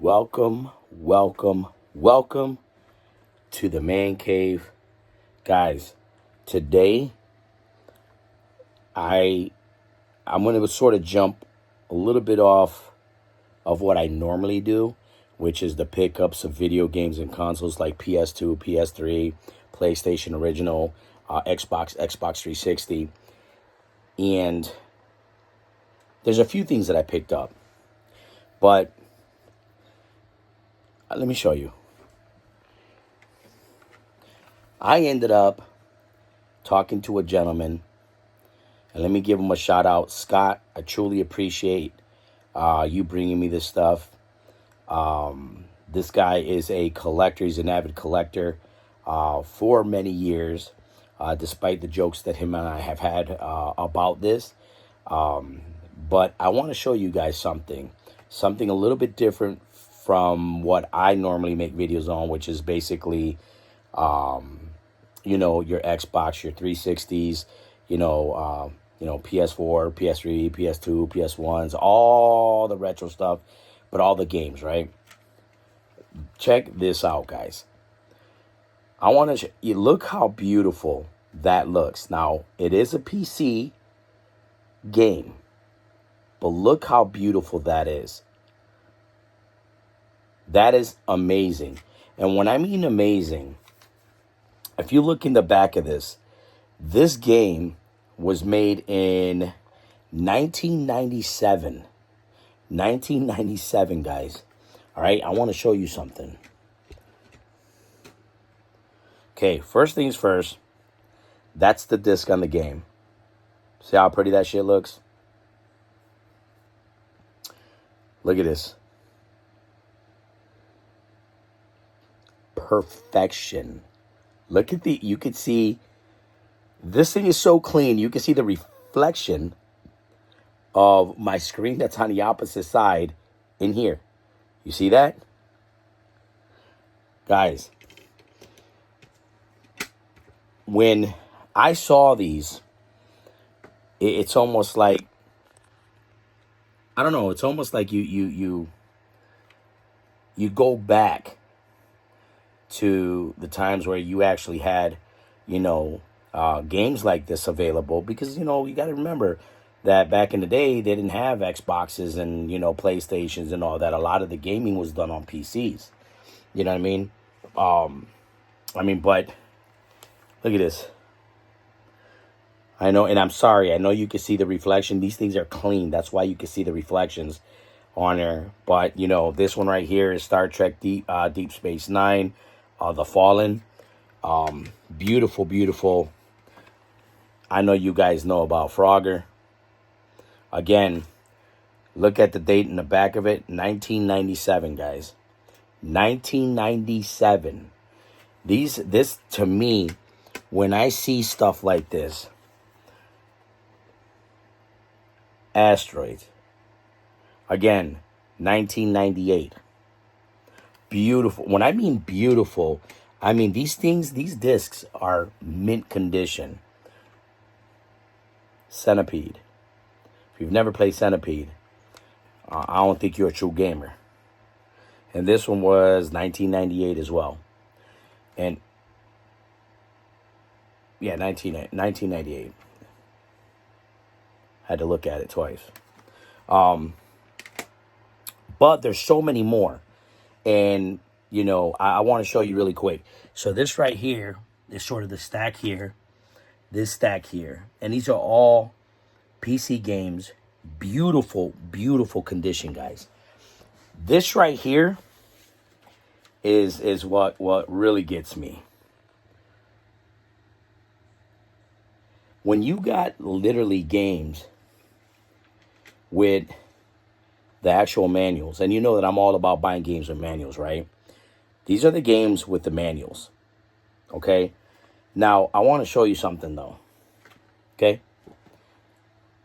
Welcome, welcome, welcome to the Man Cave. Guys, today I'm going to sort of jump a little bit off of what I normally do, which is the pickups of video games and consoles like PS2, PS3, PlayStation Original, Xbox 360. And there's a few things that I picked up, but let me show you. I ended up talking to a gentleman, and let me give him a shout out. Scott, I truly appreciate you bringing me this stuff. This guy is a collector. He's an avid collector for many years, despite the jokes that him and I have had about this. But I want to show you guys something a little bit different from what I normally make videos on, which is basically, your Xbox, your 360s, PS4, PS3, PS2, PS1s, all the retro stuff, but all the games, right? Check this out, guys. I want to look how beautiful that looks. Now, it is a PC game, but look how beautiful that is. That is amazing. And when I mean amazing, if you look in the back of this game was made in 1997. 1997, guys. All right, I want to show you something. Okay, first things first. That's the disc on the game. See how pretty that shit looks? Look at this. Perfection. Look at you can see, this thing is so clean. You can see the reflection of my screen that's on the opposite side in here. You see that? Guys, when I saw these, it's almost like, I don't know, it's almost like you go back to the times where you actually had, games like this available. Because, you got to remember that back in the day, they didn't have Xboxes and, PlayStations and all that. A lot of the gaming was done on PCs. You know what I mean? But look at this. I know, and I'm sorry, I know you can see the reflection. These things are clean. That's why you can see the reflections on there. But, this one right here is Star Trek Deep Space Nine. The Fallen. Beautiful, beautiful. I know you guys know about Frogger. Again, look at the date in the back of it. 1997, guys. 1997. This to me, when I see stuff like this, Asteroids. Again, 1998. Beautiful. When I mean beautiful, I mean these discs are mint condition. Centipede. If you've never played Centipede, I don't think you're a true gamer. And this one was 1998 as well. And yeah, 1998. Had to look at it twice. But there's so many more. And, I want to show you really quick. So this right here is sort of the stack here. This stack here. And these are all PC games. Beautiful, beautiful condition, guys. This right here is what really gets me. When you got literally games with the actual manuals, and you know that I'm all about buying games with manuals, right? These are the games with the manuals. Okay? Now, I want to show you something, though. Okay?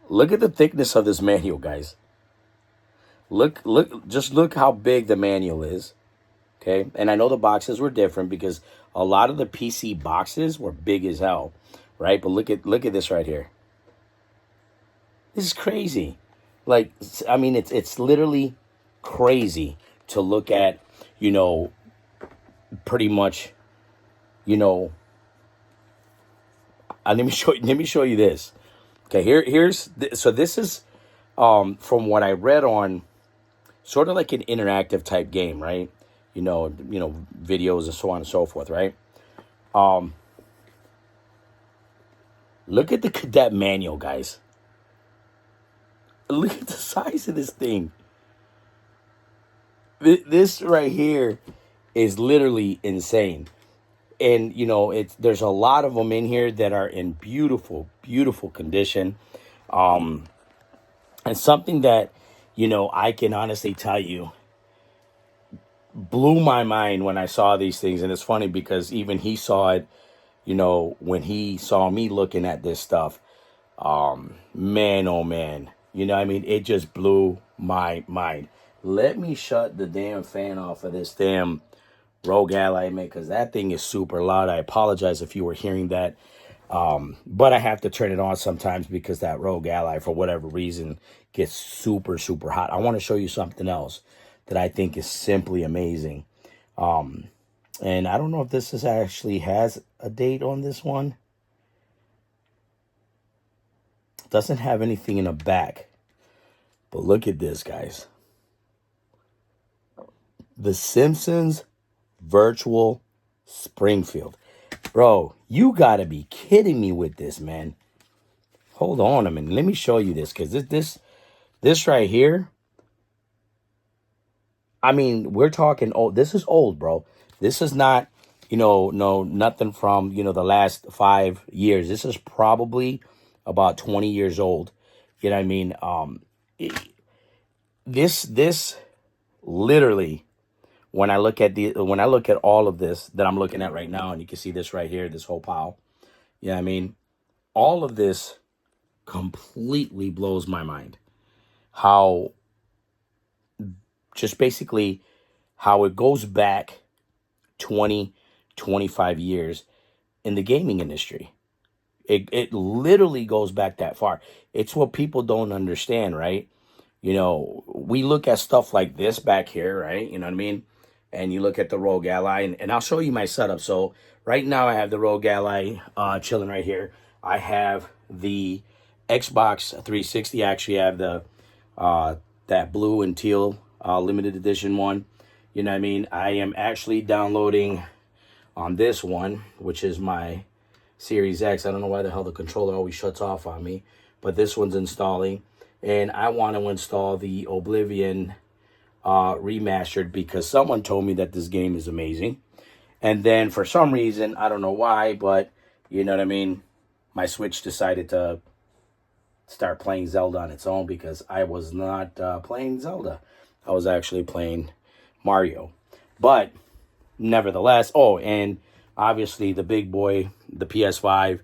Look at the thickness of this manual, guys. Just look how big the manual is. Okay? And I know the boxes were different because a lot of the PC boxes were big as hell, right? But look at this right here. This is crazy. Like, I mean, it's literally crazy to look at, you know, pretty much, you know, let me show you this. Okay, so this is from what I read on sort of like an interactive type game, right? Videos and so on and so forth, right? Look at the cadet manual, guys. Look at the size of this thing. This right here is literally insane. And there's a lot of them in here that are in beautiful, beautiful condition. And something that, I can honestly tell you blew my mind when I saw these things. And it's funny because even he saw it, when he saw me looking at this stuff. Man, oh man. It just blew my mind. Let me shut the damn fan off of this damn Rogue Ally, man, because that thing is super loud. I apologize if you were hearing that. But I have to turn it on sometimes because that Rogue Ally, for whatever reason, gets super, super hot. I want to show you something else that I think is simply amazing. And I don't know if this actually has a date on this one. Doesn't have anything in the back. But look at this, guys. The Simpsons Virtual Springfield. Bro, you gotta be kidding me with this, man. Hold on a minute. Let me show you this, because this right here, we're talking old. This is old, bro. This is not, nothing from, the last 5 years. This is probably about 20 years old. You know what I mean? This literally, when I look at all of this that I'm looking at right now, and you can see this right here, this whole pile. You know what I mean? All of this completely blows my mind. How just basically how it goes back 20, 25 years in the gaming industry. It literally goes back that far. It's what people don't understand, right? We look at stuff like this back here, right? You know what I mean? And you look at the Rogue Ally, and I'll show you my setup. So right now I have the Rogue Ally chilling right here. I have the Xbox 360. I actually have the that blue and teal limited edition one. You know what I mean? I am actually downloading on this one, which is my Series X. I don't know why the hell the controller always shuts off on me, but this one's installing. And I want to install the Oblivion remastered because someone told me that this game is amazing. And then for some reason, I don't know why, but you know what I mean, my Switch decided to start playing Zelda on its own because I was not playing Zelda. I was actually playing Mario. But nevertheless, and obviously the big boy, the PS5,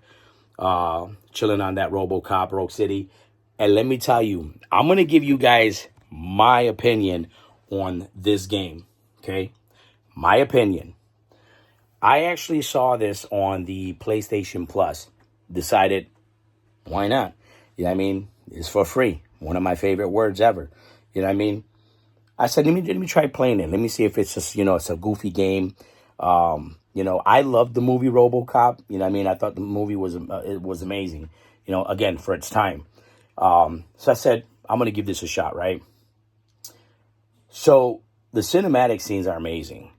chilling on that RoboCop Rogue City. And let me tell you, I'm going to give you guys my opinion on this game, okay? My opinion. I actually saw this on the PlayStation Plus. Decided, why not? You know what I mean? It's for free. One of my favorite words ever. You know what I mean? I said, let me try playing it. Let me see if it's just, it's a goofy game. I loved the movie RoboCop. You know what I mean? I thought the movie was amazing, again, for its time. So I said, I'm going to give this a shot, right? So the cinematic scenes are amazing.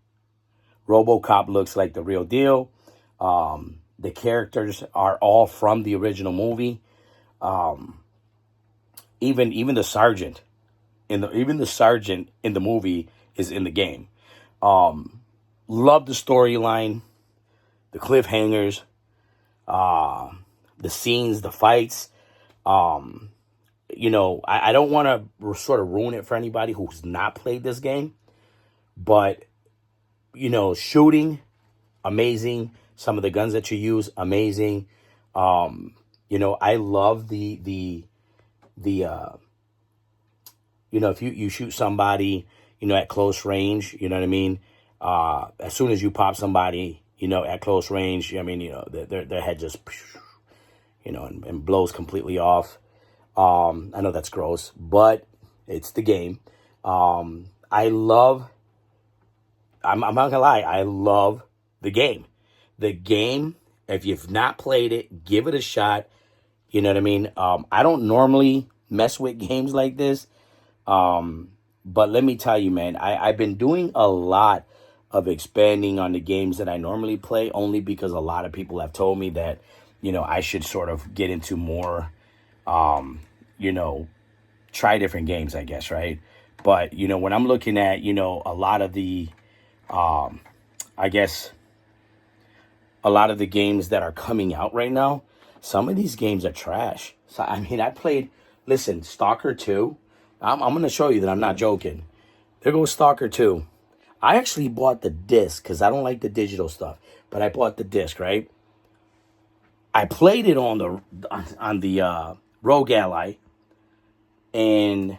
RoboCop looks like the real deal. The characters are all from the original movie. Even the sergeant in the movie is in the game. Love the storyline, the cliffhangers, the scenes, the fights. I don't want to sort of ruin it for anybody who's not played this game, but shooting, amazing. Some of the guns that you use, amazing. I love the if you shoot somebody, at close range, you know what I mean? As soon as you pop somebody, at close range, their head just, and blows completely off. I know that's gross, but it's the game. I love I'm not gonna lie, I love the game. The game, if you've not played it, give it a shot. You know what I mean? I don't normally mess with games like this. But let me tell you, man, I've been doing a lot of expanding on the games that I normally play only because a lot of people have told me that, I should sort of get into more, you know, try different games, I guess, right? But, when I'm looking at, a lot of the, I guess, a lot of the games that are coming out right now, some of these games are trash. So, I mean, listen, Stalker 2, I'm going to show you that I'm not joking. There goes Stalker 2. I actually bought the disc because I don't like the digital stuff, but I bought the disc, right? I played it on the Rogue Ally, and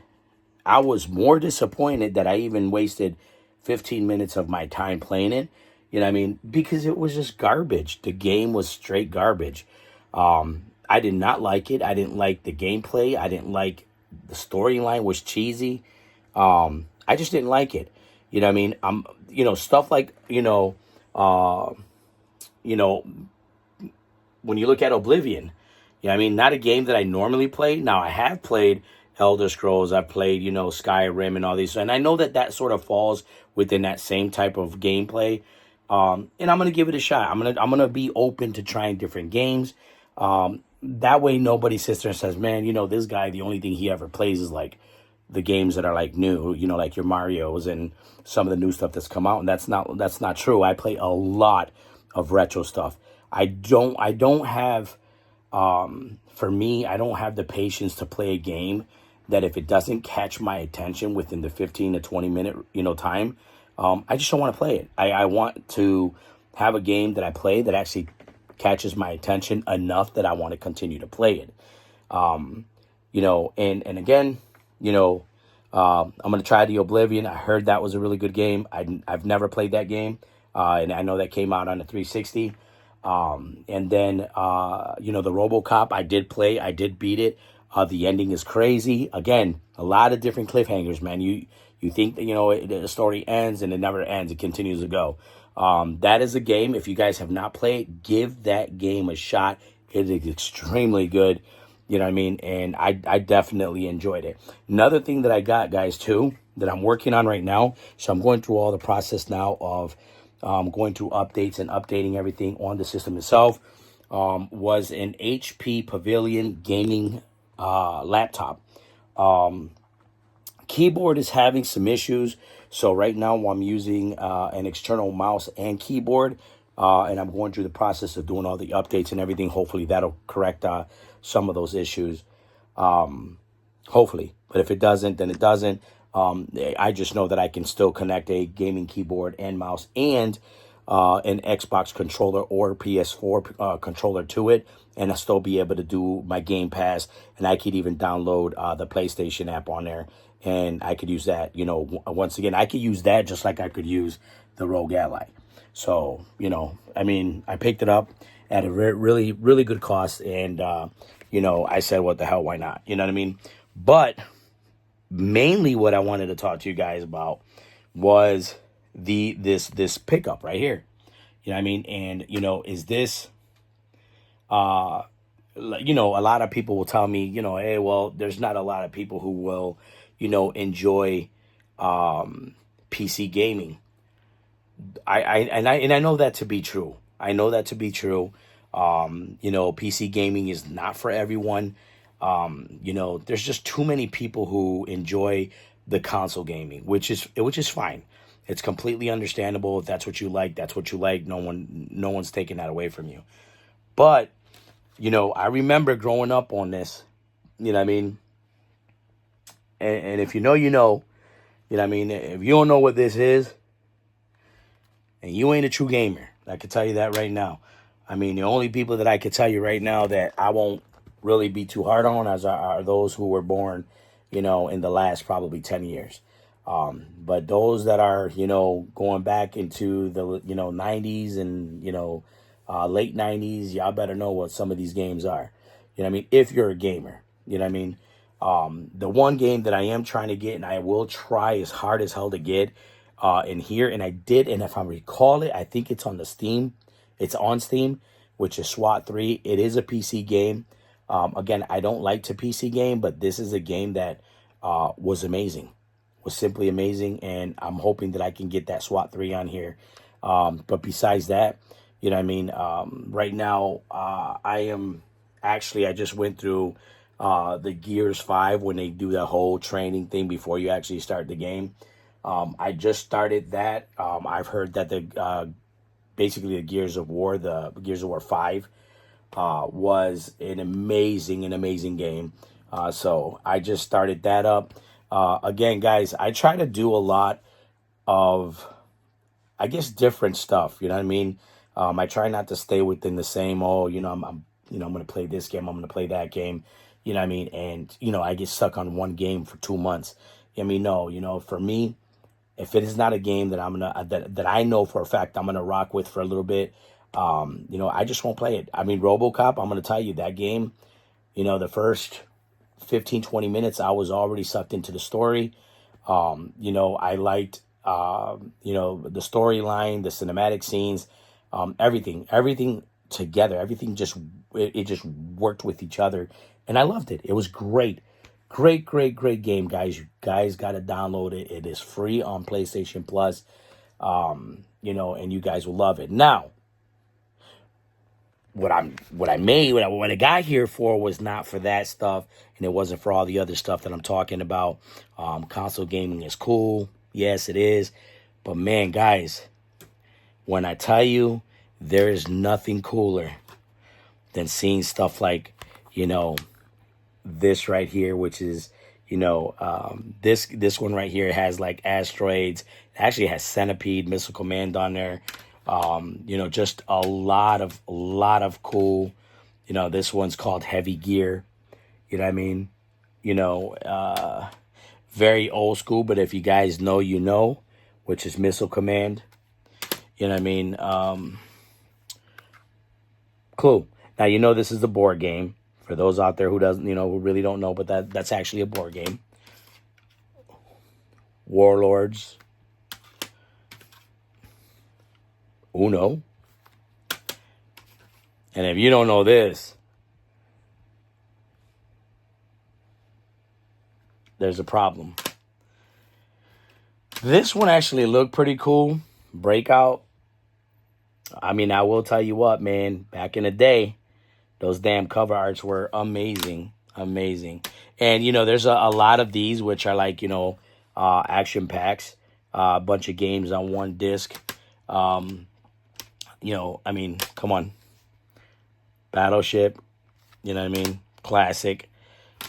I was more disappointed that I even wasted 15 minutes of my time playing it. You know what I mean? Because it was just garbage. The game was straight garbage. I did not like it. I didn't like the gameplay. I didn't like the storyline was cheesy. I just didn't like it. You know what I mean? Stuff like, uh, you know, when you look at Oblivion, I mean, not a game that I normally play. Now, I have played Elder Scrolls. I've played, Skyrim and all these. And I know that that sort of falls within that same type of gameplay. And I'm going to give it a shot. I'm gonna be open to trying different games. That way nobody sits there and says, man, this guy, the only thing he ever plays is like the games that are like new, like your Marios and some of the new stuff that's come out. And that's not true. I play a lot of retro stuff. I don't have, for me, I don't have the patience to play a game that if it doesn't catch my attention within the 15 to 20 minute, time, I just don't want to play it. I want to have a game that I play that actually catches my attention enough that I want to continue to play it. And again, I'm going to try the Oblivion. I heard that was a really good game. I've never played that game. And I know that came out on the 360. And then, the RoboCop, I did play. I did beat it. The ending is crazy. Again, a lot of different cliffhangers, man. You think that, the story ends and it never ends. It continues to go. That is a game. If you guys have not played, give that game a shot. It is extremely good. You know what I mean? And I definitely enjoyed it. Another thing that I got, guys, too, that I'm working on right now. So I'm going through all the process now of going through updates and updating everything on the system itself. Was an HP Pavilion gaming laptop. Keyboard is having some issues. So right now I'm using an external mouse and keyboard. And I'm going through the process of doing all the updates and everything. Hopefully that'll correct some of those issues. Hopefully. But if it doesn't, then it doesn't. I just know that I can still connect a gaming keyboard and mouse and an Xbox controller or PS4 controller to it, and I'll still be able to do my Game Pass, and I could even download the PlayStation app on there, and I could use that. Once again, I could use that just like I could use the Rogue Ally. So, I mean, I picked it up at a really, really good cost, and, I said, what the hell, why not? You know what I mean? But mainly what I wanted to talk to you guys about was this pickup right here. You know what I mean? And, is this, a lot of people will tell me, hey, well, there's not a lot of people who will, enjoy PC gaming. I know that to be true. I know that to be true. PC gaming is not for everyone. There's just too many people who enjoy the console gaming, which is fine. It's completely understandable. If that's what you like, that's what you like. No one's taking that away from you. But, I remember growing up on this, you know what I mean? And if you know, you know what I mean? If you don't know what this is, and you ain't a true gamer, I can tell you that right now. I mean, the only people that I could tell you right now that I won't really be too hard on are those who were born, in the last probably 10 years. But those that are, going back into the, 90s and, late 90s, y'all better know what some of these games are. You know what I mean? If you're a gamer, you know what I mean? The one game that I am trying to get, and I will try as hard as hell to get, in here, and I did, and if I recall it, I think it's on the Steam. It's on Steam, which is SWAT 3. It is a PC game. Again, I don't like to PC game, but this is a game that was amazing, was simply amazing, and I'm hoping that I can get that SWAT 3 on here. But besides that, you know what I mean? Right now, I just went through the Gears 5 when they do the whole training thing before you actually start the game. I just started that. I've heard that basically the Gears of War 5 was an amazing game. So I just started that up. Again, guys, I try to do a lot of, I guess, different stuff. You know what I mean? I try not to stay within the same, I'm going to play this game, I'm going to play that game. You know what I mean? And, I get stuck on one game for 2 months. I mean, no, for me, if it is not a game that that I know for a fact I'm gonna rock with for a little bit, I just won't play it. I mean, RoboCop, I'm gonna tell you that game, the first 15, 20 minutes, I was already sucked into the story. I liked, the storyline, the cinematic scenes, everything together, everything it just worked with each other, and I loved it. It was great. Great game, guys. You guys got to download it. It is free on PlayStation Plus, and you guys will love it. Now, what I got here for was not for that stuff, and it wasn't for all the other stuff that I'm talking about. Console gaming is cool. Yes, it is. But man, guys, when I tell you there is nothing cooler than seeing stuff like, this right here, which is, this one right here has like asteroids. It actually has Centipede, Missile Command on there. Just a lot of cool, this one's called Heavy Gear. You know what I mean? Very old school, but if you guys know, which is Missile Command. You know what I mean? Cool. Now, this is the board game. For those out there who who really don't know, but that's actually a board game. Warlords. Uno. And if you don't know this, there's a problem. This one actually looked pretty cool. Breakout. I mean, I will tell you what, man, back in the day, those damn cover arts were amazing. And, there's a lot of these, which are like, action packs, a bunch of games on one disc. I mean, come on. Battleship, classic.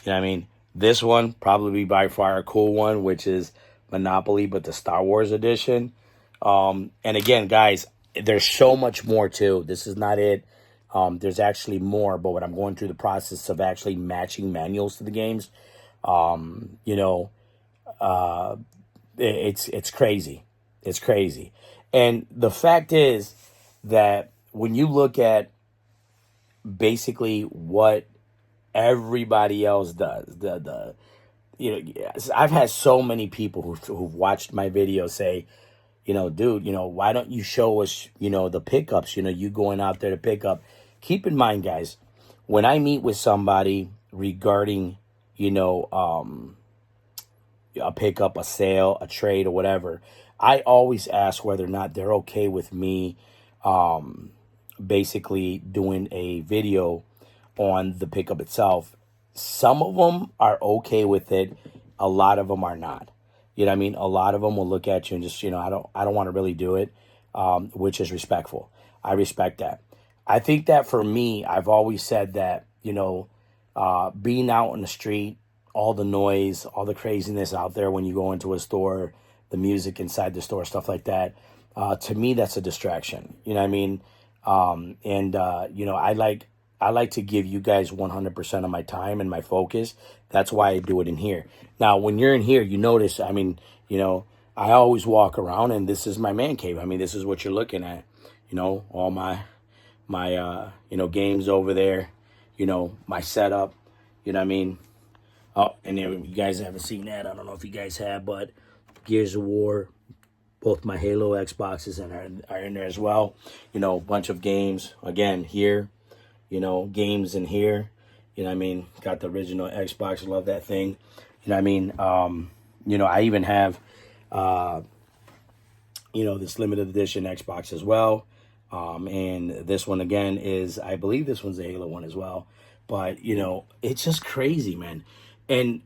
I mean? This one, probably by far a cool one, which is Monopoly, but the Star Wars edition. And again, guys, there's so much more too. This is not it. There's actually more, but what I'm going through the process of actually matching manuals to the games, it's crazy. It's crazy. And the fact is that when you look at basically what everybody else does, I've had so many people who've watched my video say, dude, why don't you show us, the pickups, you going out there to pick up. Keep in mind, guys, when I meet with somebody regarding, a pickup, a sale, a trade, or whatever, I always ask whether or not they're okay with me basically doing a video on the pickup itself. Some of them are okay with it. A lot of them are not. You know what I mean? A lot of them will look at you and just, I don't want to really do it, which is respectful. I respect that. I think that for me, I've always said that, being out in the street, all the noise, all the craziness out there when you go into a store, the music inside the store, stuff like that, to me, that's a distraction. You know what I mean? I like to give you guys 100% of my time and my focus. That's why I do it in here. Now, when you're in here, you notice, I mean, I always walk around and this is my man cave. I mean, this is what you're looking at, all my games over there, my setup, you know what I mean? Oh, and there, you guys haven't seen that. I don't know if you guys have, but Gears of War, Both my Halo Xboxes are in there as well. A bunch of games again here. Games in here. I mean, got the original Xbox. Love that thing. I mean, I even have, this limited edition Xbox as well. And this one again is, I believe this one's a Halo one as well. But, it's just crazy, man. And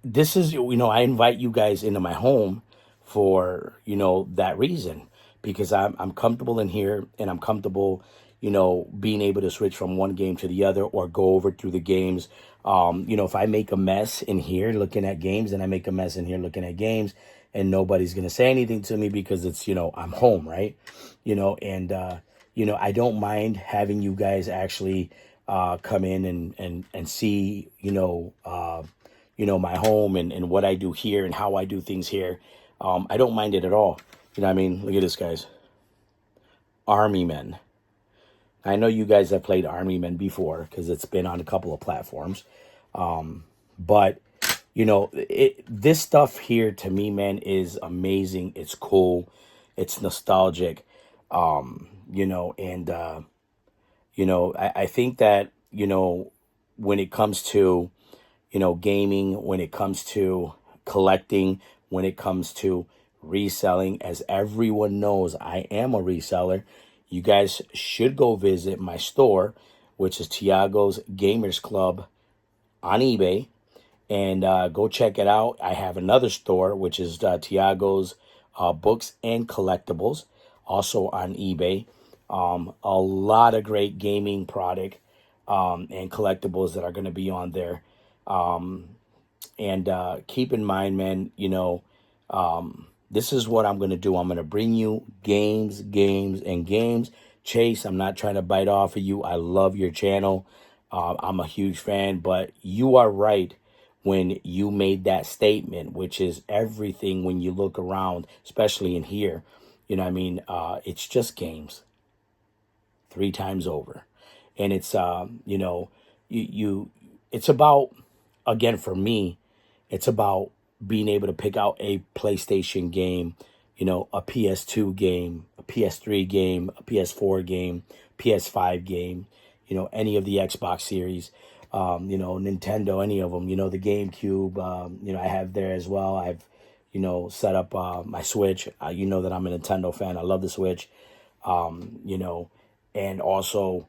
this is, I invite you guys into my home for, that reason, because I'm comfortable in here, and I'm comfortable, being able to switch from one game to the other or go over through the games. If I make a mess in here looking at games, and I make a mess in here looking at games, and nobody's going to say anything to me because it's, I'm home, right? And, I don't mind having you guys actually come in and see, my home and what I do here and how I do things here. I don't mind it at all. What I mean? Look at this, guys. Army Men. I know you guys have played Army Men before because it's been on a couple of platforms. But, this stuff here to me, man, is amazing. It's cool. It's nostalgic. And, I think that, when it comes to, gaming, when it comes to collecting, when it comes to reselling, as everyone knows, I am a reseller. You guys should go visit my store, which is Tiago's Gamers Club on eBay, and go check it out. I have another store, which is Tiago's Books and Collectibles, also on eBay. A lot of great gaming product and collectibles that are going to be on there. And keep in mind, man, this is what I'm going to do. I'm going to bring you games, and games. Chase, I'm not trying to bite off of you. I love your channel. I'm a huge fan, but you are right when you made that statement, which is everything when you look around, especially in here. It's just games 3 times over. And it's, it's about, again, for me, it's about being able to pick out a PlayStation game, a PS2 game, a PS3 game, a PS4 game, PS5 game, any of the Xbox series, Nintendo, any of them, the GameCube, I have there as well. I've, set up my Switch. You know that I'm a Nintendo fan. I love the Switch, and also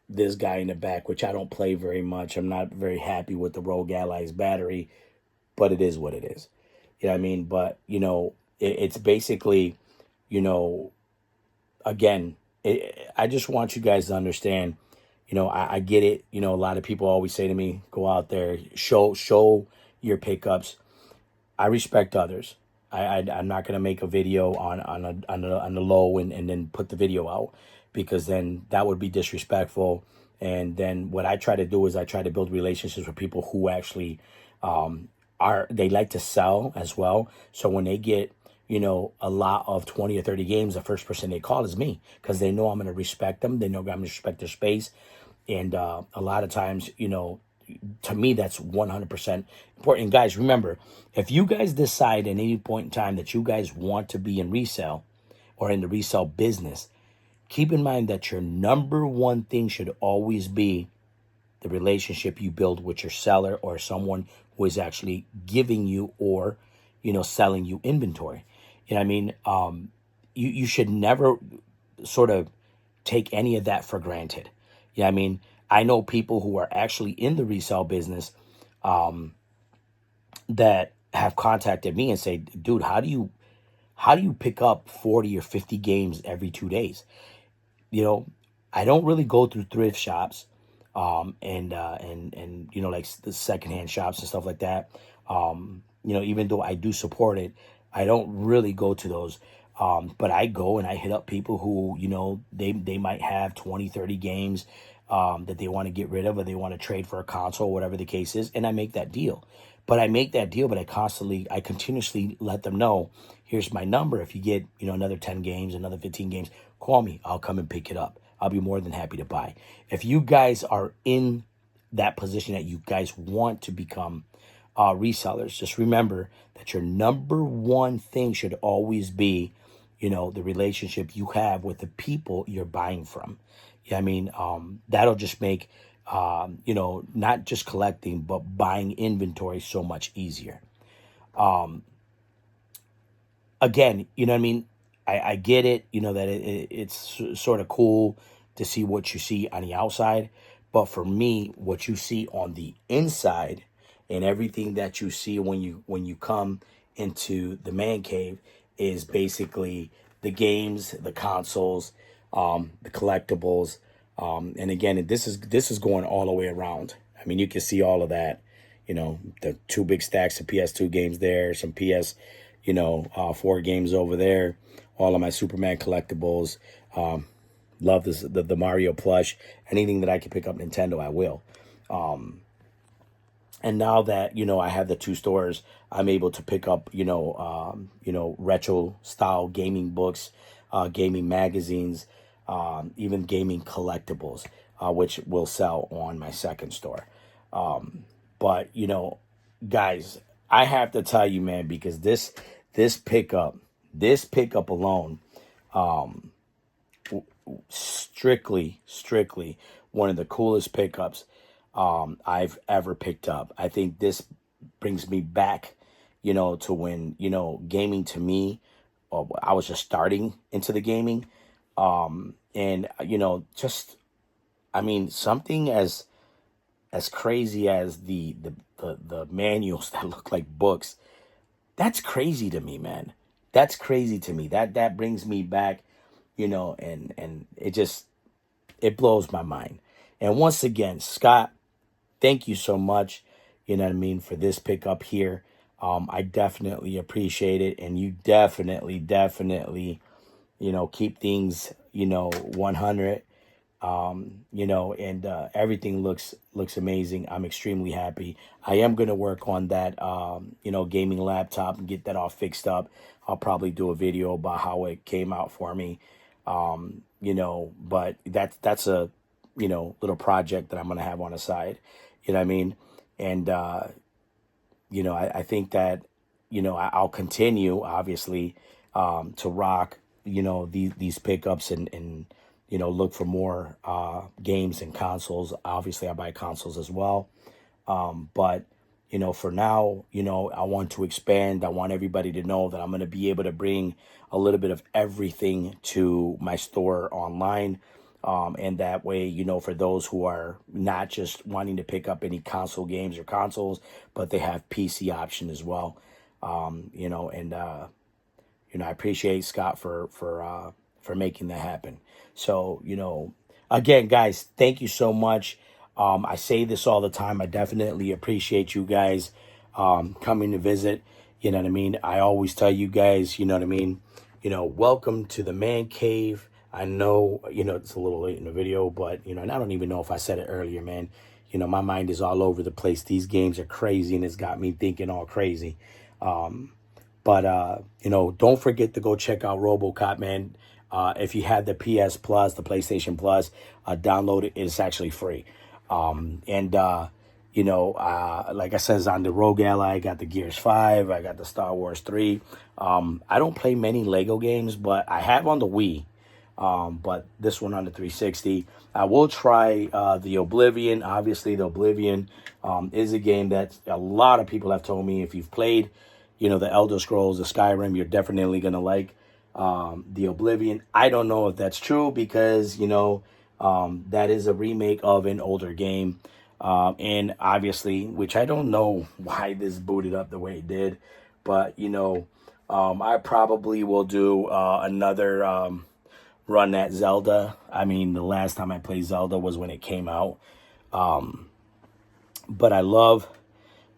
this guy in the back, which I don't play very much. I'm not very happy with the Rogue Allies battery, but it is what it is. But, it's basically, again, I just want you guys to understand, I get it. A lot of people always say to me, go out there, show your pickups. I respect others. I'm not going to make a video on the low and then put the video out, because then that would be disrespectful. And then what I try to do is I try to build relationships with people who actually they like to sell as well. So when they get, a lot of 20 or 30 games, the first person they call is me, because they know I'm going to respect them. They know I'm going to respect their space. And a lot of times, to me, that's 100% important. And guys, remember, if you guys decide at any point in time that you guys want to be in resale or in the resale business, keep in mind that your number one thing should always be the relationship you build with your seller or someone who is actually giving you or, selling you inventory. You should never sort of take any of that for granted. I know people who are actually in the resale business that have contacted me and say, dude, how do you pick up 40 or 50 games every 2 days? I don't really go through thrift shops and like the secondhand shops and stuff like that. Even though I do support it, I don't really go to those. But I go and I hit up people who, they might have 20, 30 games that they want to get rid of, or they want to trade for a console, whatever the case is. And I make that deal. But I continuously let them know, here's my number. If you get, another 10 games, another 15 games, call me. I'll come and pick it up. I'll be more than happy to buy. If you guys are in that position that you guys want to become resellers. Just remember that your number one thing should always be, the relationship you have with the people you're buying from. Yeah, I mean, that'll just make, not just collecting, but buying inventory so much easier. Again, you know what I mean? I get it, that it's sort of cool to see what you see on the outside. But for me, what you see on the inside and everything that you see when you come into the man cave is basically the games, the consoles, the collectibles. And again, this is going all the way around. I mean, you can see all of that. The two big stacks of PS2 games there, some PS, 4 games over there, all of my Superman collectibles. Love this, the Mario plush. Anything that I can pick up Nintendo, I will. And now that, I have the two stores, I'm able to pick up, retro style gaming books, gaming magazines, even gaming collectibles, which will sell on my second store. But, guys, I have to tell you, man, because this pickup alone, strictly one of the coolest pickups I've ever picked up. I think this brings me back, to when, gaming to me, I was just starting into the gaming. And, just, I mean, something as crazy as the manuals that look like books. That's crazy to me, man. That's crazy to me. That brings me back, and it blows my mind. And once again, Scott, thank you so much, for this pickup here. I definitely appreciate it. And you definitely, keep things, 100, and everything looks amazing. I'm extremely happy. I am going to work on that, gaming laptop and get that all fixed up. I'll probably do a video about how it came out for me. But that's a, little project that I'm going to have on the side, you know what I mean? And, I think that, I'll continue obviously, to rock, these pickups and, look for more, games and consoles. Obviously I buy consoles as well. But, for now, I want to expand. I want everybody to know that I'm going to be able to bring a little bit of everything to my store online. And that way, for those who are not just wanting to pick up any console games or consoles, but they have PC option as well. I appreciate Scott for making that happen. So, again, guys, thank you so much. I say this all the time. I definitely appreciate you guys coming to visit. You know what I mean? I always tell you guys, you know what I mean? Welcome to the man cave. I know, it's a little late in the video, but, and I don't even know if I said it earlier, man. My mind is all over the place. These games are crazy, and it's got me thinking all crazy. But don't forget to go check out RoboCop, man. If you have the PS Plus, the PlayStation Plus, download it. It's actually free. Like I said, it's on the Rogue Ally. I got the Gears 5. I got the Star Wars 3. I don't play many Lego games, but I have on the Wii. But this one on the 360. I will try the Oblivion. Obviously, the Oblivion is a game that a lot of people have told me if you've played, the Elder Scrolls, the Skyrim, you're definitely going to like the Oblivion. I don't know if that's true because, that is a remake of an older game. And obviously, which I don't know why this booted up the way it did. But, I probably will do another run at Zelda. I mean, the last time I played Zelda was when it came out. But I love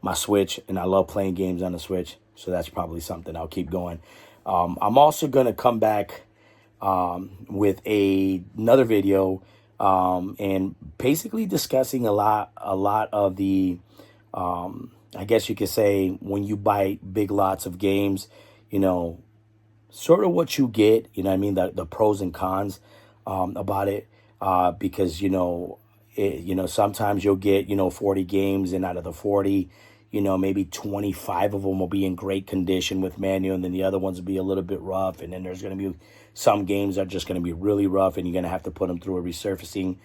my Switch, and I love playing games on the Switch. So that's probably something I'll keep going. I'm also going to come back with another video and basically discussing a lot of the, I guess you could say, when you buy big lots of games, sort of what you get, what I mean, the pros and cons about it, because, sometimes you'll get, 40 games, and out of the 40, maybe 25 of them will be in great condition with manual, and then the other ones will be a little bit rough. And then there's going to be some games that are just going to be really rough, and you're going to have to put them through a resurfacing,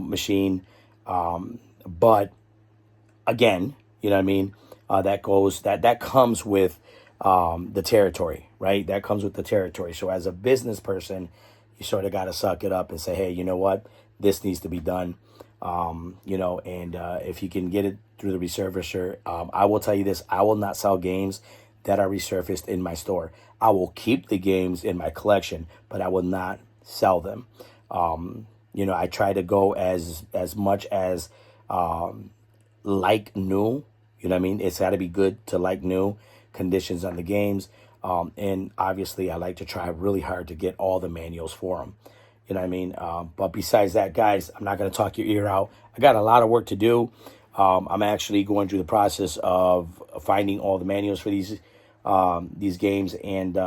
machine. But again, you know what I mean? That comes with the territory, right? That comes with the territory. So as a business person, you sort of got to suck it up and say, hey, you know what? This needs to be done. And if you can get it through the resurfacer, I will tell you this, I will not sell games that are resurfaced in my store. I will keep the games in my collection, but I will not sell them. I try to go as much as like new. You know what I mean? It's got to be good to like new conditions on the games. And obviously, I like to try really hard to get all the manuals for them. You know what I mean? But besides that, guys, I'm not going to talk your ear out. I got a lot of work to do. I'm actually going through the process of finding all the manuals for these games, and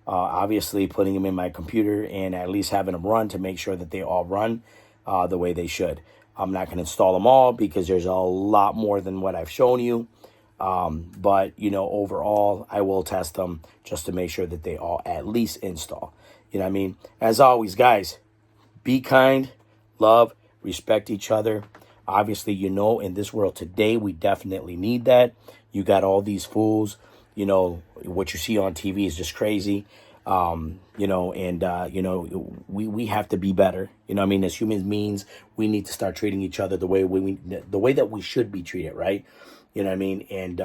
obviously putting them in my computer and at least having them run to make sure that they all run the way they should. I'm not going to install them all because there's a lot more than what I've shown you. But, overall, I will test them just to make sure that they all at least install. You know what I mean? As always, guys, be kind, love, respect each other. Obviously, in this world today, we definitely need that. You got all these fools, what you see on TV is just crazy. We have to be better. You know what I mean? As human beings, we need to start treating each other the way that we should be treated, right? You know what I mean? And,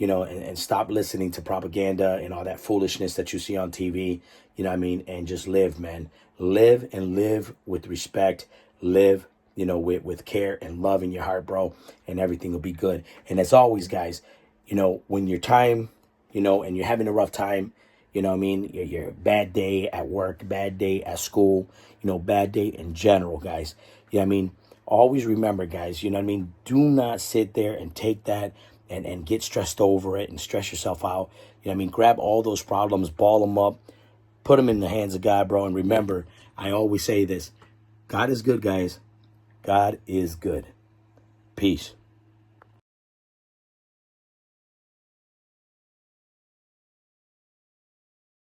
and stop listening to propaganda and all that foolishness that you see on TV, you know what I mean? And just live, man. Live and live with respect. Live, with care and love in your heart, bro. And everything will be good. And as always, guys, when your time, and you're having a rough time, you know what I mean? Your bad day at work, bad day at school, bad day in general, guys. You know what I mean? Always remember, guys, you know what I mean? Do not sit there and take that and get stressed over it and stress yourself out. You know what I mean? Grab all those problems, ball them up, put them in the hands of God, bro. And remember, I always say this, God is good, guys. God is good. Peace.